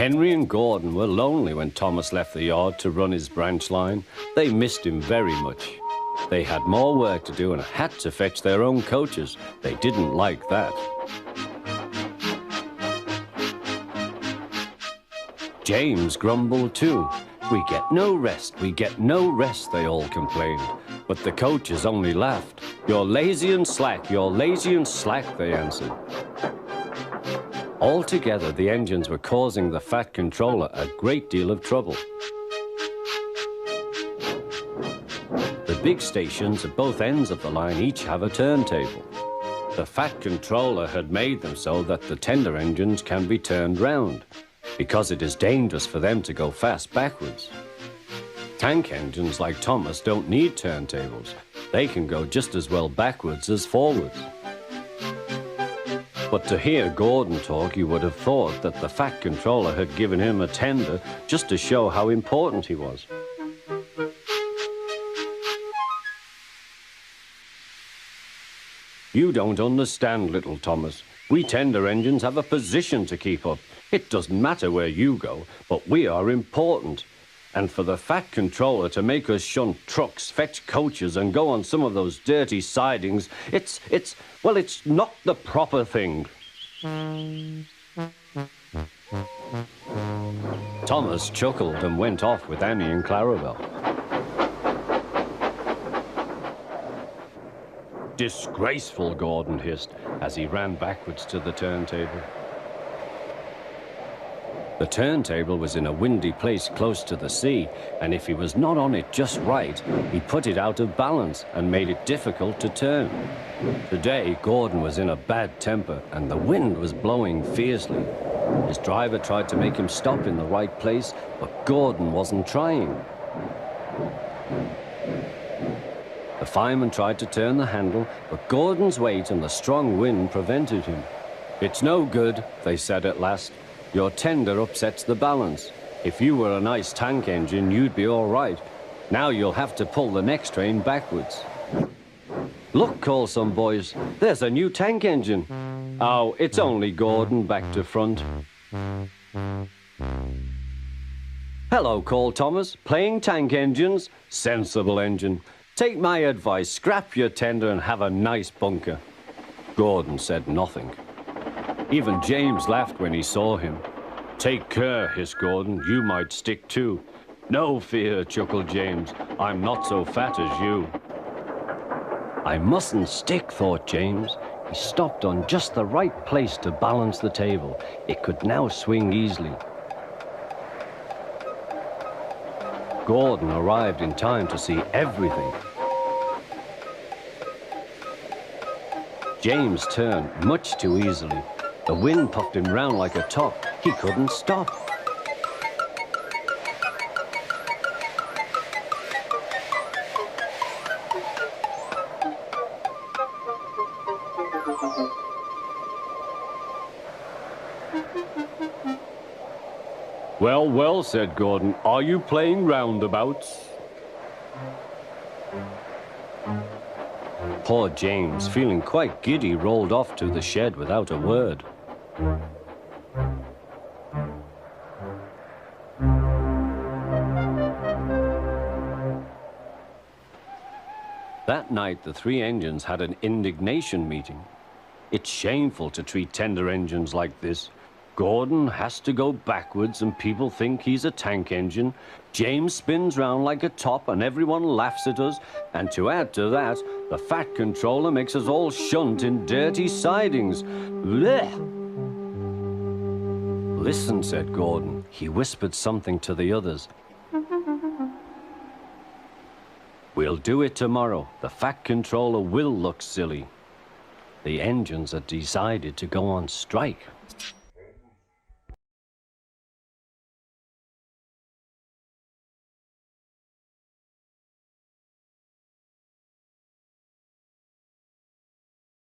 Henry and Gordon were lonely when Thomas left the yard to run his branch line. They missed him very much. They had more work to do and had to fetch their own coaches. They didn't like that. James grumbled too. "We get no rest, we get no rest," they all complained. But the coaches only laughed. "You're lazy and slack, you're lazy and slack," they answered. Altogether, the engines were causing the Fat Controller a great deal of trouble. The big stations at both ends of the line each have a turntable. The Fat Controller had made them so that the tender engines can be turned round, because it is dangerous for them to go fast backwards. Tank engines like Thomas don't need turntables. They can go just as well backwards as forwards. But to hear Gordon talk, you would have thought that the Fat Controller had given him a tender just to show how important he was. "You don't understand, little Thomas. We tender engines have a position to keep up. It doesn't matter where you go, but we are important. And for the Fat Controller to make us shunt trucks, fetch coaches, and go on some of those dirty sidings, it's not the proper thing." Thomas chuckled and went off with Annie and Clarabelle. "Disgraceful," Gordon hissed as he ran backwards to the turntable. The turntable was in a windy place close to the sea, and if he was not on it just right, he put it out of balance and made it difficult to turn. Today, Gordon was in a bad temper, and the wind was blowing fiercely. His driver tried to make him stop in the right place, but Gordon wasn't trying. The fireman tried to turn the handle, but Gordon's weight and the strong wind prevented him. "It's no good," they said at last. "Your tender upsets the balance. If you were a nice tank engine, you'd be all right. Now you'll have to pull the next train backwards." "Look," called some boys, "there's a new tank engine." "Oh, it's only Gordon back to front." "Hello," called Thomas, "playing tank engines? Sensible engine. Take my advice, scrap your tender and have a nice bunker." Gordon said nothing. Even James laughed when he saw him. "Take care," hissed Gordon, "you might stick too." "No fear," chuckled James, "I'm not so fat as you." "I mustn't stick," thought James. He stopped on just the right place to balance the table. It could now swing easily. Gordon arrived in time to see everything. James turned much too easily. The wind puffed him round like a top. He couldn't stop. "Well, well," said Gordon, "are you playing roundabouts?" Poor James, feeling quite giddy, rolled off to the shed without a word. That night, the three engines had an indignation meeting. "It's shameful to treat tender engines like this. Gordon has to go backwards and people think he's a tank engine. James spins round like a top and everyone laughs at us. And to add to that, the Fat Controller makes us all shunt in dirty sidings. Blech!" "Listen," said Gordon. He whispered something to the others. "We'll do it tomorrow. The Fat Controller will look silly. The engines are decided to go on strike."